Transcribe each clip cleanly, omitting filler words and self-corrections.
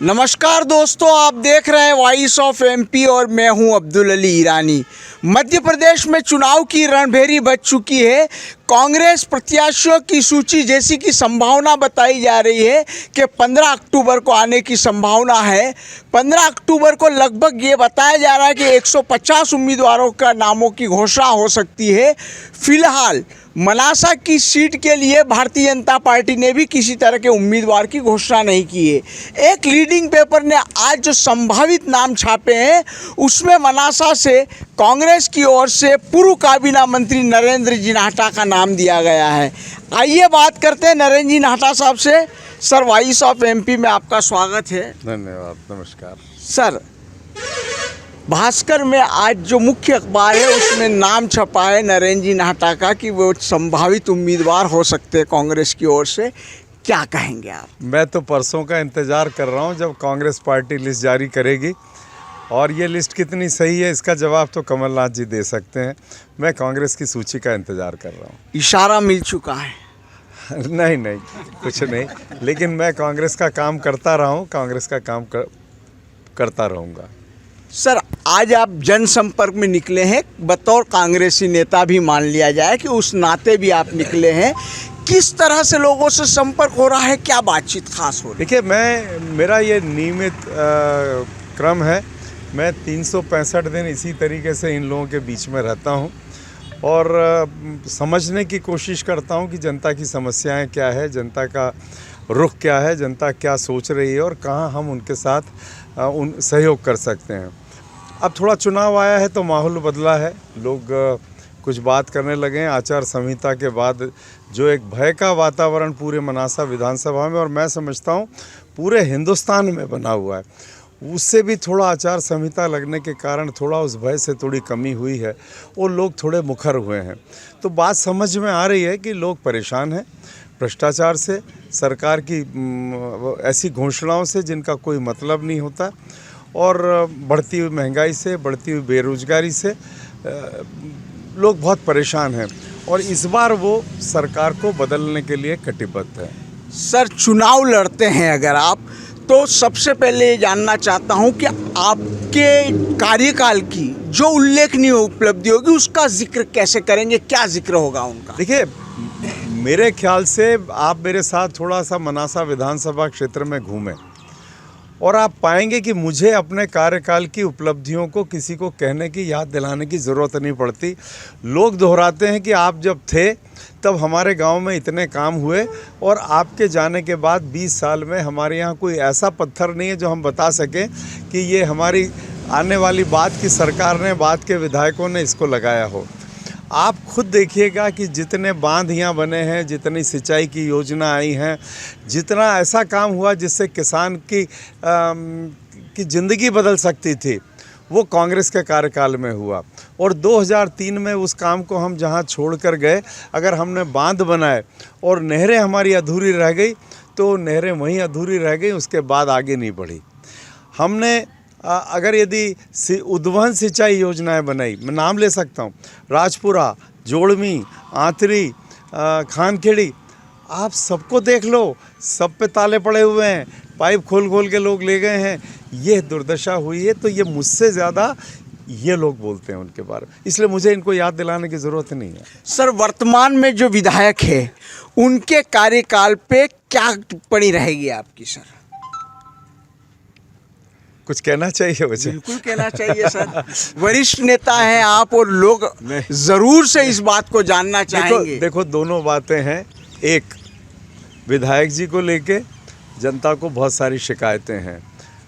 नमस्कार दोस्तों, आप देख रहे हैं वॉइस ऑफ एमपी और मैं हूं अब्दुल अली ईरानी। मध्य प्रदेश में चुनाव की रणभेरी बज चुकी है। कांग्रेस प्रत्याशियों की सूची जैसी कि संभावना बताई जा रही है कि 15 अक्टूबर को आने की संभावना है। 15 अक्टूबर को लगभग ये बताया जा रहा है कि 150 उम्मीदवारों का नामों की घोषणा हो सकती है। फिलहाल मनासा की सीट के लिए भारतीय जनता पार्टी ने भी किसी तरह के उम्मीदवार की घोषणा नहीं की है। एक लीडिंग पेपर ने आज जो संभावित नाम छापे हैं उसमें मनासा से कांग्रेस की ओर से पूर्व काबीना मंत्री नरेंद्र जी नाहटा का नाम दिया गया है। आइए बात करते हैं नरेंद्र जी नाहटा साहब से। सर, वॉइस ऑफ एमपी में आपका स्वागत है। धन्यवाद, नमस्कार। सर, भास्कर में आज जो मुख्य अखबार है उसमें नाम छपा है नरेंद्र जी नाहटा का कि वो संभावित उम्मीदवार हो सकते हैं कांग्रेस की ओर से। क्या कहेंगे आप? मैं तो परसों का इंतज़ार कर रहा हूं जब कांग्रेस पार्टी लिस्ट जारी करेगी, और ये लिस्ट कितनी सही है इसका जवाब तो कमलनाथ जी दे सकते हैं। मैं कांग्रेस की सूची का इंतज़ार कर रहा हूं। इशारा मिल चुका है? नहीं, कुछ नहीं, लेकिन मैं कांग्रेस का काम करता रहा हूँ, कांग्रेस का काम करता रहूँगा। सर, आज आप जनसंपर्क में निकले हैं, बतौर कांग्रेसी नेता भी मान लिया जाए कि उस नाते भी आप निकले हैं। किस तरह से लोगों से संपर्क हो रहा है, क्या बातचीत खास हो रही है? देखिए, मेरा ये नियमित क्रम है। मैं 365 दिन इसी तरीके से इन लोगों के बीच में रहता हूँ और समझने की कोशिश करता हूँ कि जनता की समस्याएं क्या है, जनता का रुख क्या है, जनता क्या सोच रही है और कहाँ हम उनके साथ उन सहयोग कर सकते हैं। अब थोड़ा चुनाव आया है तो माहौल बदला है, लोग कुछ बात करने लगे हैं। आचार संहिता के बाद जो एक भय का वातावरण पूरे मनासा विधानसभा में और मैं समझता हूँ पूरे हिंदुस्तान में बना हुआ है, उससे भी थोड़ा आचार संहिता लगने के कारण थोड़ा उस भय से थोड़ी कमी हुई है और लोग थोड़े मुखर हुए हैं। तो बात समझ में आ रही है कि लोग परेशान हैं भ्रष्टाचार से, सरकार की ऐसी घोषणाओं से जिनका कोई मतलब नहीं होता, और बढ़ती हुई महंगाई से, बढ़ती हुई बेरोजगारी से लोग बहुत परेशान हैं और इस बार वो सरकार को बदलने के लिए कटिबद्ध है। सर, चुनाव लड़ते हैं अगर आप, तो सबसे पहले ये जानना चाहता हूं कि आपके कार्यकाल की जो उल्लेखनीय उपलब्धि होगी उसका जिक्र कैसे करेंगे, क्या जिक्र होगा उनका? देखिए, मेरे ख्याल से आप मेरे साथ थोड़ा सा मनासा विधानसभा क्षेत्र में घूमें और आप पाएंगे कि मुझे अपने कार्यकाल की उपलब्धियों को किसी को कहने की, याद दिलाने की ज़रूरत नहीं पड़ती। लोग दोहराते हैं कि आप जब थे तब हमारे गांव में इतने काम हुए, और आपके जाने के बाद 20 साल में हमारे यहाँ कोई ऐसा पत्थर नहीं है जो हम बता सकें कि ये हमारी आने वाली बात की सरकार ने, बात के विधायकों ने इसको लगाया हो। आप खुद देखिएगा कि जितने बांध यहाँ बने हैं, जितनी सिंचाई की योजना आई हैं, जितना ऐसा काम हुआ जिससे किसान की ज़िंदगी बदल सकती थी, वो कांग्रेस के कार्यकाल में हुआ। और 2003 में उस काम को हम जहाँ छोड़ कर गए, अगर हमने बांध बनाए और नहरें हमारी अधूरी रह गई तो नहरें वहीं अधूरी रह गई, उसके बाद आगे नहीं बढ़ी। हमने अगर यदि उद्वहन सिंचाई योजनाएं बनाई, मैं नाम ले सकता हूं, राजपुरा, जोड़मी, आंतरी, खानखेड़ी, आप सबको देख लो, सब पे ताले पड़े हुए हैं, पाइप खोल के लोग ले गए हैं। ये दुर्दशा हुई है, तो ये मुझसे ज़्यादा ये लोग बोलते हैं उनके बारे में, इसलिए मुझे इनको याद दिलाने की ज़रूरत नहीं है। सर, वर्तमान में जो विधायक है उनके कार्यकाल पे क्या टिप्पणी रहेगी आपकी? सर, कुछ कहना चाहिए मुझे? बिल्कुल कहना चाहिए सर। वरिष्ठ नेता हैं आप और लोग जरूर से इस बात को जानना चाहेंगे। देखो, दोनों बातें हैं। एक, विधायक जी को लेके जनता को बहुत सारी शिकायतें हैं।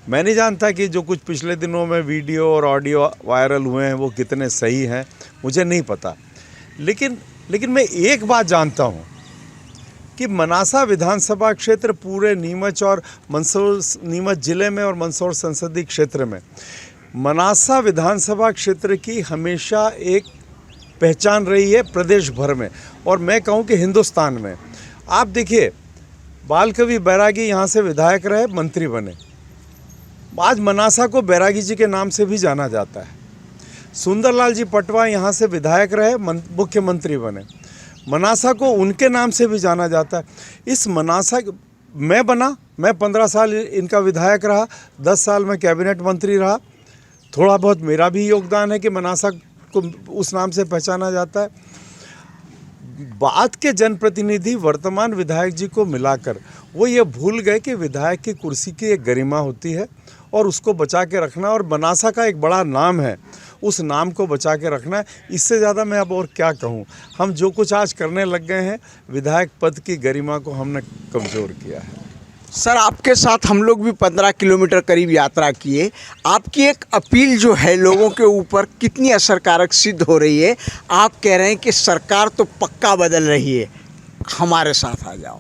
मैं नहीं जानता कि जो कुछ पिछले दिनों में वीडियो और ऑडियो वायरल हुए हैं वो कितने सही हैं, मुझे नहीं पता। लेकिन मैं एक बात जानता हूँ कि मनासा विधानसभा क्षेत्र पूरे नीमच और नीमच जिले में और मंदसौर संसदीय क्षेत्र में, मनासा विधानसभा क्षेत्र की हमेशा एक पहचान रही है प्रदेश भर में, और मैं कहूँ कि हिंदुस्तान में। आप देखिए, बाल कवि बैरागी यहाँ से विधायक रहे, मंत्री बने। आज मनासा को बैरागी जी के नाम से भी जाना जाता है। सुंदरलाल जी पटवा यहाँ से विधायक रहे, मुख्यमंत्री बने। मनासा को उनके नाम से भी जाना जाता है। इस मनासा मैं 15 साल इनका विधायक रहा, 10 साल में कैबिनेट मंत्री रहा। थोड़ा बहुत मेरा भी योगदान है कि मनासा को उस नाम से पहचाना जाता है। बाद के जनप्रतिनिधि वर्तमान विधायक जी को मिलाकर वो ये भूल गए कि विधायक की कुर्सी की एक गरिमा होती है और उसको बचा के रखना, और मनासा का एक बड़ा नाम है, उस नाम को बचा के रखना है। इससे ज़्यादा मैं अब और क्या कहूँ। हम जो कुछ आज करने लग गए हैं, विधायक पद की गरिमा को हमने कमज़ोर किया है। सर, आपके साथ हम लोग भी 15 किलोमीटर करीब यात्रा किए। आपकी एक अपील जो है लोगों के ऊपर कितनी असरकारक सिद्ध हो रही है? आप कह रहे हैं कि सरकार तो पक्का बदल रही है, हमारे साथ आ जाओ।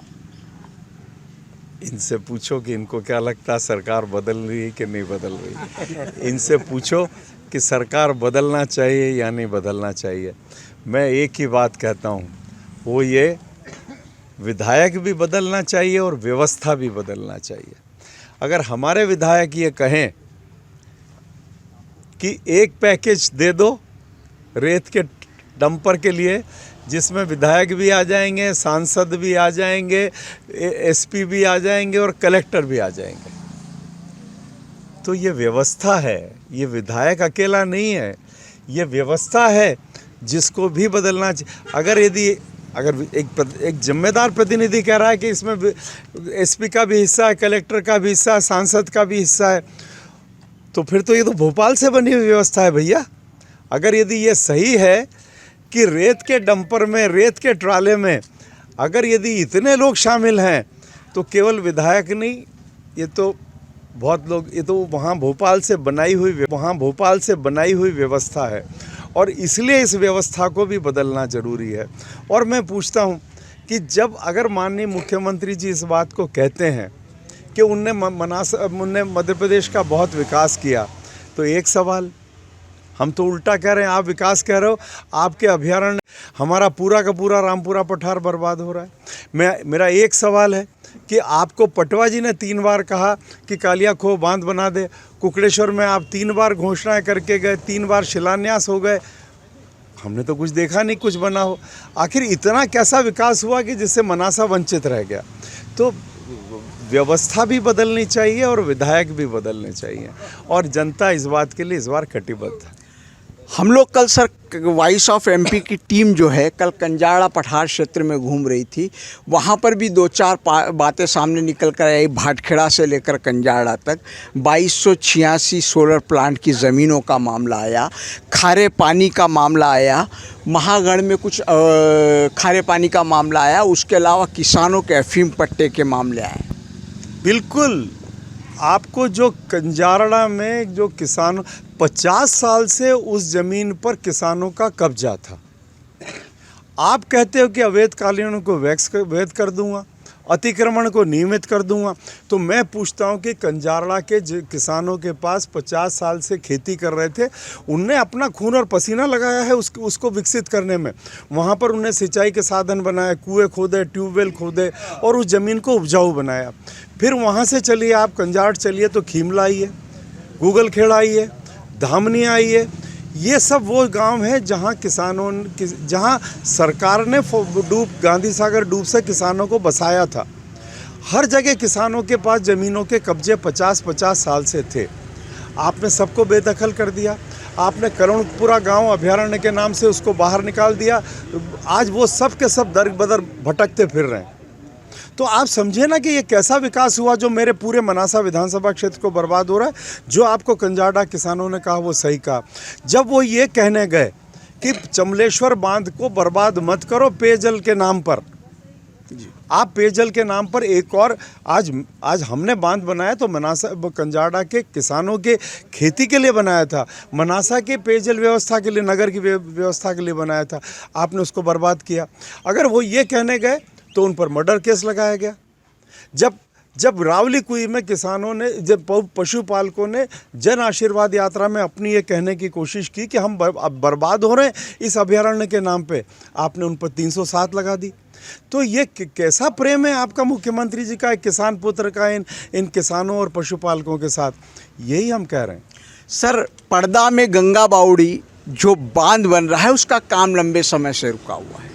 इनसे पूछो कि इनको क्या लगता है सरकार बदल रही है कि नहीं बदल रही। इनसे पूछो कि सरकार बदलना चाहिए या नहीं बदलना चाहिए। मैं एक ही बात कहता हूँ, वो ये विधायक भी बदलना चाहिए और व्यवस्था भी बदलना चाहिए। अगर हमारे विधायक ये कहें कि एक पैकेज दे दो रेत के डंपर के लिए, जिसमें विधायक भी आ जाएंगे, सांसद भी आ जाएंगे, एसपी भी आ जाएंगे और कलेक्टर भी आ जाएंगे, तो ये व्यवस्था है। ये विधायक अकेला नहीं है, ये व्यवस्था है जिसको भी बदलना चाहिए। अगर एक जिम्मेदार प्रतिनिधि कह रहा है कि इसमें एसपी का भी हिस्सा है, कलेक्टर का भी हिस्सा है, सांसद का भी हिस्सा है, तो फिर तो ये तो भोपाल से बनी हुई व्यवस्था है भैया। अगर यदि ये सही है कि रेत के डंपर में, रेत के ट्राले में अगर यदि इतने लोग शामिल हैं, तो केवल विधायक नहीं, ये तो बहुत लोग, ये तो वहाँ भोपाल से बनाई हुई व्यवस्था है, और इसलिए इस व्यवस्था को भी बदलना ज़रूरी है। और मैं पूछता हूँ कि जब अगर माननीय मुख्यमंत्री जी इस बात को कहते हैं कि उनने मध्य प्रदेश का बहुत विकास किया, तो एक सवाल, हम तो उल्टा कह रहे हैं, आप विकास कह रहे हो, आपके अभयारण्य, हमारा पूरा का पूरा रामपुरा पठार बर्बाद हो रहा है। मेरा एक सवाल है कि आपको पटवा जी ने 3 बार कहा कि कालिया खो बांध बना दे, कुकड़ेश्वर में आप 3 बार घोषणाएं करके गए, 3 बार शिलान्यास हो गए, हमने तो कुछ देखा नहीं कुछ बना हो। आखिर इतना कैसा विकास हुआ कि जिससे मनासा वंचित रह गया? तो व्यवस्था भी बदलनी चाहिए और विधायक भी बदलने चाहिए, और जनता इस बात के लिए इस बार कटिबद्ध है। हम लोग कल सर वॉइस ऑफ एमपी की टीम जो है कल कंजाड़ा पठार क्षेत्र में घूम रही थी। वहाँ पर भी 2-4 बातें सामने निकल कर आई। भाटखेड़ा से लेकर कंजाड़ा तक 2286 सोलर प्लांट की ज़मीनों का मामला आया, खारे पानी का मामला आया, महागढ़ में कुछ खारे पानी का मामला आया, उसके अलावा किसानों के अफीम पट्टे के मामले आए। बिल्कुल, आपको जो कंजाड़ा में जो किसान 50 साल से उस ज़मीन पर किसानों का कब्जा था, आप कहते हो कि अवैध कालीनों को वैध कर दूंगा, अतिक्रमण को नियमित कर दूंगा। तो मैं पूछता हूं कि कंजाड़ा के किसानों के पास 50 साल से खेती कर रहे थे, उनने अपना खून और पसीना लगाया है उसको विकसित करने में। वहाँ पर उन्हें सिंचाई के साधन बनाए, कुएँ खोदे, ट्यूबवेल खोदे और उस ज़मीन को उपजाऊ बनाया। फिर वहाँ से चलिए आप कंजाड़ चलिए तो खीमला आइए, गूगल खेड़ा आइए, धामनी आइए, ये सब वो गांव है जहां जहां सरकार ने गांधी सागर डूब से किसानों को बसाया था। हर जगह किसानों के पास ज़मीनों के कब्जे 50-50 साल से थे। आपने सबको बेदखल कर दिया। आपने करुणपुरा गांव अभयारण्य के नाम से उसको बाहर निकाल दिया। आज वो सब के सब दर बदर भटकते फिर रहे हैं। तो आप समझे ना कि ये कैसा विकास हुआ जो मेरे पूरे मनासा विधानसभा क्षेत्र को बर्बाद हो रहा है। जो आपको कंजाड़ा किसानों ने कहा वो सही कहा, जब वो ये कहने गए कि चमलेश्वर बांध को बर्बाद मत करो पेयजल के नाम पर। आप पेयजल के नाम पर एक और आज हमने बांध बनाया तो मनासा कंजाड़ा के किसानों के खेती के लिए बनाया था, मनासा के पेयजल व्यवस्था के लिए, नगर की व्यवस्था के लिए बनाया था। आपने उसको बर्बाद किया। अगर वो ये कहने गए तो उन पर मर्डर केस लगाया गया। जब रावली कुई में किसानों ने, जब पशुपालकों ने जन आशीर्वाद यात्रा में अपनी ये कहने की कोशिश की कि हम बर्बाद हो रहे हैं इस अभयारण्य के नाम पे, आपने उन पर 307 लगा दी। तो ये कैसा प्रेम है आपका मुख्यमंत्री जी का, एक किसान पुत्र का इन किसानों और पशुपालकों के साथ, यही हम कह रहे हैं। सर, पड़दा में गंगा बावड़ी जो बांध बन रहा है उसका काम लंबे समय से रुका हुआ है।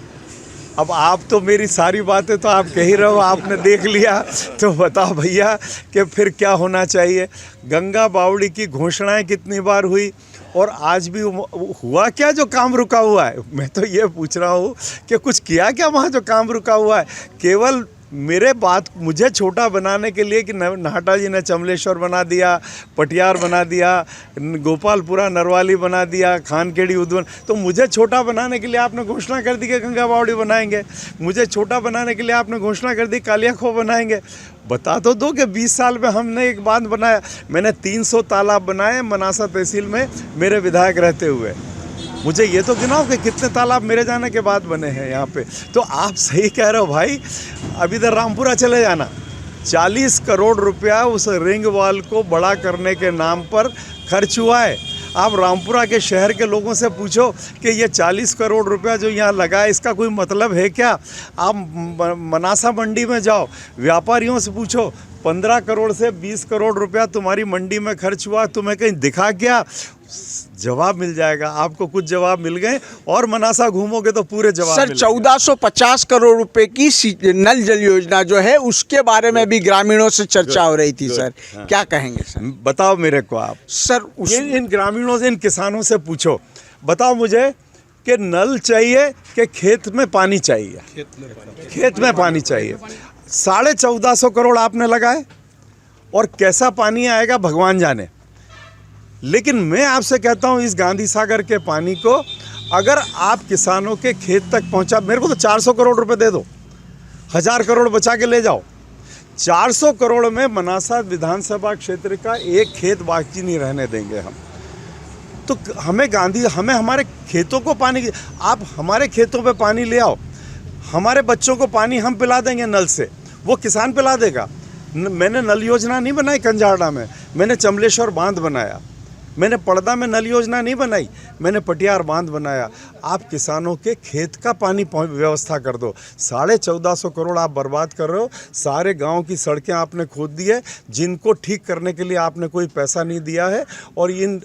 अब आप तो मेरी सारी बातें तो आप कह ही रहे हो, आपने देख लिया, तो बताओ भैया कि फिर क्या होना चाहिए। गंगा बावड़ी की घोषणाएं कितनी बार हुई और आज भी हुआ क्या जो काम रुका हुआ है? मैं तो ये पूछ रहा हूँ कि कुछ किया क्या वहाँ जो काम रुका हुआ है? केवल मेरे बात मुझे छोटा बनाने के लिए कि नाहटा जी ने चमलेश्वर बना दिया, पटियार बना दिया, गोपालपुरा नरवाली बना दिया, खानखेड़ी उद्वन, तो मुझे छोटा बनाने के लिए आपने घोषणा कर दी कि गंगा बावड़ी बनाएंगे। मुझे छोटा बनाने के लिए आपने घोषणा कर दी कालिया खो बनाएंगे। बता तो दो कि 20 साल में हमने एक बांध बनाया। मैंने 300 तालाब बनाए मनासा तहसील में मेरे विधायक रहते हुए। मुझे ये तो गिनाओ कि कितने तालाब मेरे जाने के बाद बने हैं यहाँ पे। तो आप सही कह रहे हो भाई। अब इधर रामपुरा चले जाना, 40 करोड़ रुपया उस रिंग वॉल को बड़ा करने के नाम पर खर्च हुआ है। आप रामपुरा के शहर के लोगों से पूछो कि ये 40 करोड़ रुपया जो यहाँ लगा है इसका कोई मतलब है क्या? आप मनासा मंडी में जाओ, व्यापारियों से पूछो, 15 करोड़ से 20 करोड़ रुपया तुम्हारी मंडी में खर्च हुआ, तुम्हें कहीं दिखा क्या? जवाब मिल जाएगा आपको। कुछ जवाब मिल गए और मनासा घूमोगे तो पूरे जवाब सर 1450 करोड़ रुपए की नल जल योजना जो है उसके बारे में भी ग्रामीणों से चर्चा हो रही थी सर। क्या कहेंगे सर? बताओ मेरे को आप सर इन ग्रामीणों से, इन किसानों से पूछो, बताओ मुझे कि नल चाहिए कि खेत में पानी चाहिए? खेत में पानी चाहिए। 1450 करोड़ आपने लगाए और कैसा पानी आएगा भगवान जाने। लेकिन मैं आपसे कहता हूं इस गांधी सागर के पानी को अगर आप किसानों के खेत तक पहुंचा, मेरे को तो 400 करोड़ रुपए दे दो, 1000 करोड़ बचा के ले जाओ। 400 करोड़ में मनासा विधानसभा क्षेत्र का एक खेत बाकी नहीं रहने देंगे हम। तो हमें हमारे खेतों को पानी, आप हमारे खेतों पे पानी ले आओ, हमारे बच्चों को पानी हम पिला देंगे नल से, वो किसान पिला देगा। मैंने नल योजना नहीं बनाई कंजाड़ा में, मैंने चमलेश्वर बांध बनाया। मैंने पड़दा में नल योजना नहीं बनाई, मैंने पटियार बांध बनाया। आप किसानों के खेत का पानी व्यवस्था कर दो। 1450 करोड़ आप बर्बाद कर रहे हो। सारे गांव की सड़कें आपने खोद दी है, जिनको ठीक करने के लिए आपने कोई पैसा नहीं दिया है। और इन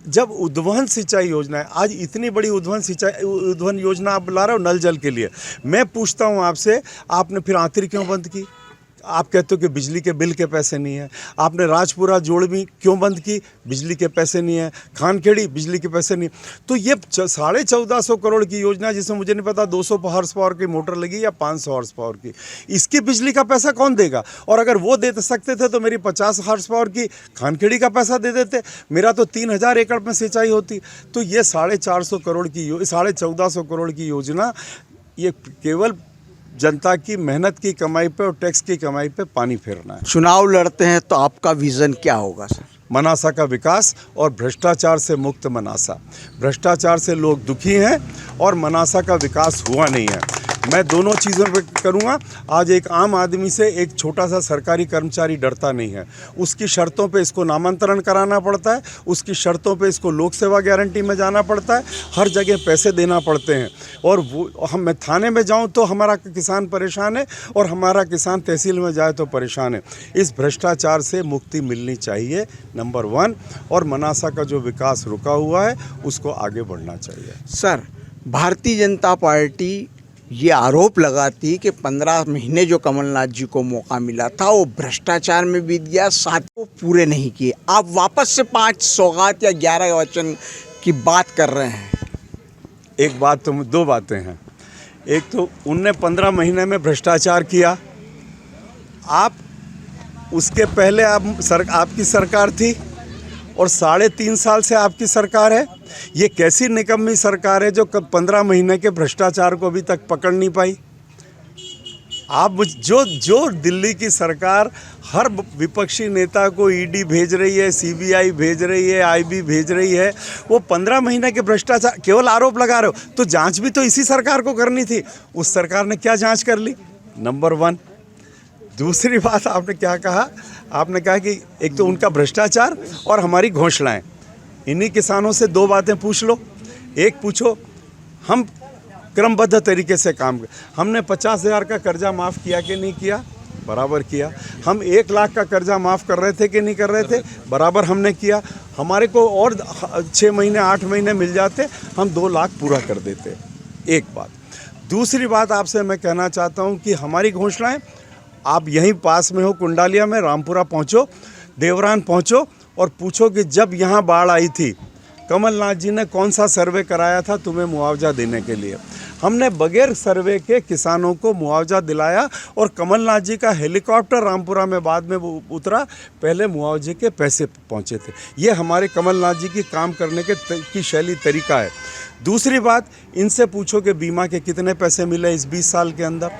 जब उद्वहन सिंचाई योजना है, आज इतनी बड़ी उद्वहन योजना आप ला रहे हो नल जल के लिए, मैं पूछता हूँ आपसे, आपने फिर आंतरी क्यों बंद की? आप कहते हो कि बिजली के बिल के पैसे नहीं है। आपने राजपुरा जोड़वी क्यों बंद की? बिजली के पैसे नहीं है। खानखेड़ी बिजली के पैसे नहीं। तो ये 1450 करोड़ की योजना, जिसमें मुझे नहीं पता 200 हॉर्स पावर की मोटर लगी या 500 हॉर्स पावर की, इसकी बिजली का पैसा कौन देगा? और अगर वो दे सकते थे तो मेरी 50 हॉर्स पावर की खानखेड़ी का पैसा दे देते, मेरा तो 3000 एकड़ में सिंचाई होती। तो ये 1450 करोड़ की 1450 करोड़ की योजना ये केवल जनता की मेहनत की कमाई पे और टैक्स की कमाई पे पानी फेरना है। चुनाव लड़ते हैं तो आपका विजन क्या होगा सर? मनासा का विकास और भ्रष्टाचार से मुक्त मनासा। भ्रष्टाचार से लोग दुखी हैं और मनासा का विकास हुआ नहीं है। मैं दोनों चीज़ों पे करूँगा। आज एक आम आदमी से एक छोटा सा सरकारी कर्मचारी डरता नहीं है। उसकी शर्तों पे इसको नामांतरण कराना पड़ता है, उसकी शर्तों पे इसको लोक सेवा गारंटी में जाना पड़ता है, हर जगह पैसे देना पड़ते हैं। और वो मैं थाने में जाऊं तो हमारा किसान परेशान है और हमारा किसान तहसील में जाए तो परेशान है। इस भ्रष्टाचार से मुक्ति मिलनी चाहिए, नंबर 1। और मनासा का जो विकास रुका हुआ है उसको आगे बढ़ना चाहिए। सर, भारतीय जनता पार्टी ये आरोप लगाती कि 15 महीने जो कमलनाथ जी को मौका मिला था वो भ्रष्टाचार में बीत गया, साथ वो पूरे नहीं किए। आप वापस से 5 सौगात या 11 वचन की बात कर रहे हैं। एक बात तो 2 बातें हैं। एक तो उनने 15 महीने में भ्रष्टाचार किया। आप उसके पहले आपकी सरकार थी और 3.5 साल से आपकी सरकार है। ये कैसी निकम्मी सरकार है जो 15 महीने के भ्रष्टाचार को अभी तक पकड़ नहीं पाई? आप जो दिल्ली की सरकार हर विपक्षी नेता को ईडी भेज रही है, सीबीआई भेज रही है, आईबी भेज रही है, वो 15 महीने के भ्रष्टाचार केवल आरोप लगा रहे हो। तो जांच भी तो इसी सरकार को करनी थी। उस सरकार ने क्या जांच कर ली? नंबर 1। दूसरी बात आपने क्या कहा? आपने कहा कि एक तो उनका भ्रष्टाचार और हमारी घोषणाएं। इन्हीं किसानों से 2 बातें पूछ लो। एक पूछो, हम क्रमबद्ध तरीके से काम कर, हमने 50,000 का कर्जा माफ़ किया कि नहीं किया? बराबर किया। हम 1 लाख का कर्जा माफ़ कर रहे थे कि नहीं कर रहे थे? बराबर हमने किया। हमारे को और 6 महीने 8 महीने मिल जाते, हम 2 लाख पूरा कर देते। एक बात। दूसरी बात आपसे मैं कहना चाहता हूं कि हमारी घोषणाएं, आप यहीं पास में हो, कुंडालिया में, रामपुरा पहुंचो, देवरान पहुंचो और पूछो कि जब यहाँ बाढ़ आई थी कमलनाथ जी ने कौन सा सर्वे कराया था तुम्हें मुआवजा देने के लिए। हमने बगैर सर्वे के किसानों को मुआवजा दिलाया और कमलनाथ जी का हेलीकॉप्टर रामपुरा में बाद में उतरा, पहले मुआवजे के पैसे पहुंचे थे। ये हमारे कमलनाथ जी की काम करने की शैली, तरीका है। दूसरी बात, इनसे पूछो कि बीमा के कितने पैसे मिले इस 20 साल के अंदर।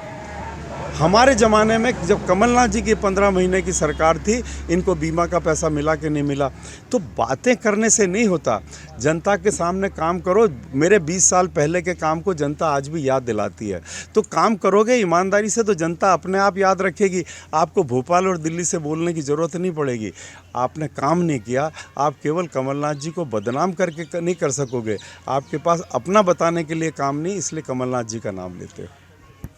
हमारे ज़माने में जब कमलनाथ जी की 15 महीने की सरकार थी, इनको बीमा का पैसा मिला कि नहीं मिला। तो बातें करने से नहीं होता, जनता के सामने काम करो। मेरे 20 साल पहले के काम को जनता आज भी याद दिलाती है। तो काम करोगे ईमानदारी से तो जनता अपने आप याद रखेगी। आपको भोपाल और दिल्ली से बोलने की ज़रूरत नहीं पड़ेगी। आपने काम नहीं किया, आप केवल कमलनाथ जी को बदनाम करके नहीं कर सकोगे। आपके पास अपना बताने के लिए काम नहीं, इसलिए कमलनाथ जी का नाम लेते हो।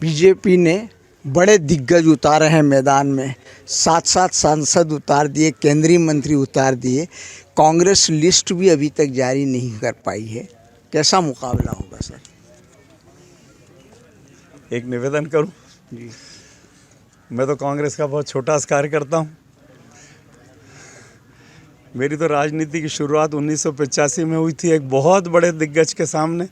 बीजेपी ने बड़े दिग्गज उतारे हैं मैदान में, 7-7 सांसद उतार दिए, केंद्रीय मंत्री उतार दिए। कांग्रेस लिस्ट भी अभी तक जारी नहीं कर पाई है। कैसा मुकाबला होगा सर? एक निवेदन करूं जी। मैं तो कांग्रेस का बहुत छोटा कार्यकर्ता हूं। मेरी तो राजनीति की शुरुआत 1985 में हुई थी, एक बहुत बड़े दिग्गज के सामने।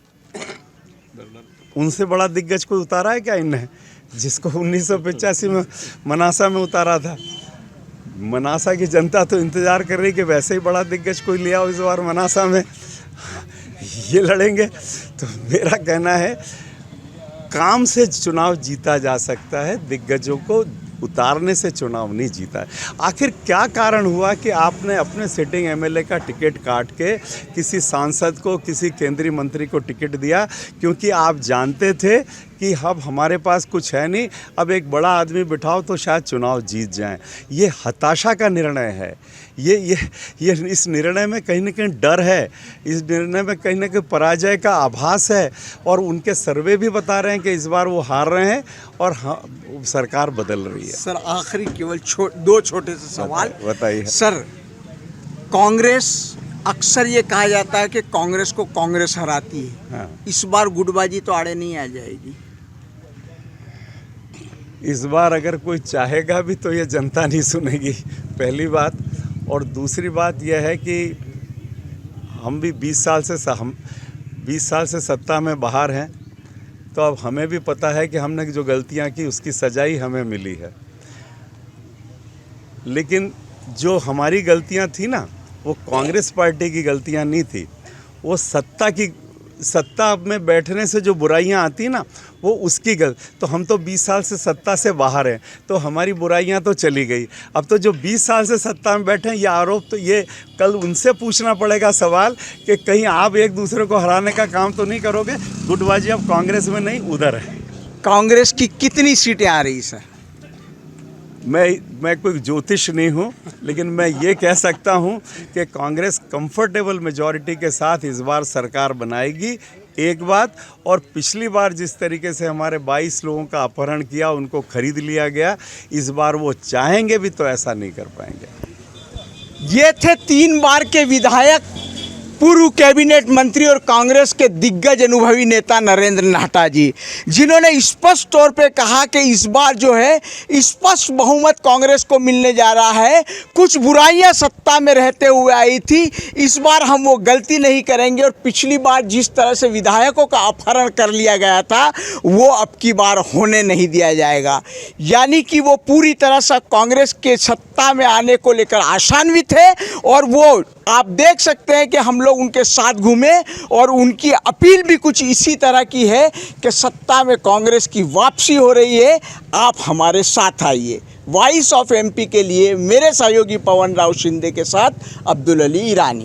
उनसे बड़ा दिग्गज को उतारा है क्या इनने, जिसको 1985 में मनासा में उतारा था। मनासा की जनता तो इंतज़ार कर रही कि वैसे ही बड़ा दिग्गज कोई ले आओ इस बार मनासा में, ये लड़ेंगे। तो मेरा कहना है, काम से चुनाव जीता जा सकता है, दिग्गजों को उतारने से चुनाव नहीं जीता है। आखिर क्या कारण हुआ कि आपने अपने सिटिंग एमएलए का टिकट काट के किसी सांसद को, किसी केंद्रीय मंत्री को टिकट दिया? क्योंकि आप जानते थे कि अब हमारे पास कुछ है नहीं, अब एक बड़ा आदमी बिठाओ तो शायद चुनाव जीत जाएं। ये हताशा का निर्णय है। ये इस निर्णय में कहीं ना कहीं डर है, इस निर्णय में कहीं ना कहीं पराजय का आभास है। और उनके सर्वे भी बता रहे हैं कि इस बार वो हार रहे हैं और सरकार बदल रही है। सर आखिरी केवल दो छोटे से सवाल बताइए सर। कांग्रेस, अक्सर ये कहा जाता है कि कांग्रेस को कांग्रेस हराती है। हाँ। इस बार गुटबाजी तो आड़े नहीं आ जाएगी? इस बार अगर कोई चाहेगा भी तो ये जनता नहीं सुनेगी, पहली बात। और दूसरी बात यह है कि हम भी 20 साल से सत्ता में बाहर हैं, तो अब हमें भी पता है कि हमने जो गलतियां की उसकी सजाई हमें मिली है। लेकिन जो हमारी गलतियां थी ना, वो कांग्रेस पार्टी की गलतियां नहीं थी। वो सत्ता में बैठने से जो बुराइयां आती ना, वो उसकी तो हम तो 20 साल से सत्ता से बाहर हैं, तो हमारी बुराइयां तो चली गई। अब तो जो 20 साल से सत्ता में बैठे हैं, ये आरोप तो ये कल उनसे पूछना पड़ेगा सवाल कि कहीं आप एक दूसरे को हराने का काम तो नहीं करोगे। गुटबाजी अब कांग्रेस में नहीं, उधर है। कांग्रेस की कितनी सीटें आ रही सर? मैं कोई ज्योतिष नहीं हूँ, लेकिन मैं ये कह सकता हूँ कि कांग्रेस कंफर्टेबल मेजॉरिटी के साथ इस बार सरकार बनाएगी, एक बात। और पिछली बार जिस तरीके से हमारे 22 लोगों का अपहरण किया, उनको खरीद लिया गया, इस बार वो चाहेंगे भी तो ऐसा नहीं कर पाएंगे। ये थे 3 बार के विधायक, पूर्व कैबिनेट मंत्री और कांग्रेस के दिग्गज अनुभवी नेता नरेंद्र नाहटा जी, जिन्होंने स्पष्ट तौर पे कहा कि इस बार जो है स्पष्ट बहुमत कांग्रेस को मिलने जा रहा है। कुछ बुराइयां सत्ता में रहते हुए आई थी, इस बार हम वो गलती नहीं करेंगे और पिछली बार जिस तरह से विधायकों का अपहरण कर लिया गया था, वो अब की बार होने नहीं दिया जाएगा। यानी कि वो पूरी तरह से कांग्रेस के सत्ता में आने को लेकर आशान्वित है और वो आप देख सकते हैं कि हम लोग उनके साथ घूमे और उनकी अपील भी कुछ इसी तरह की है कि सत्ता में कांग्रेस की वापसी हो रही है, आप हमारे साथ आइए। वॉइस ऑफ एमपी के लिए मेरे सहयोगी पवन राव शिंदे के साथ अब्दुल अली ईरानी।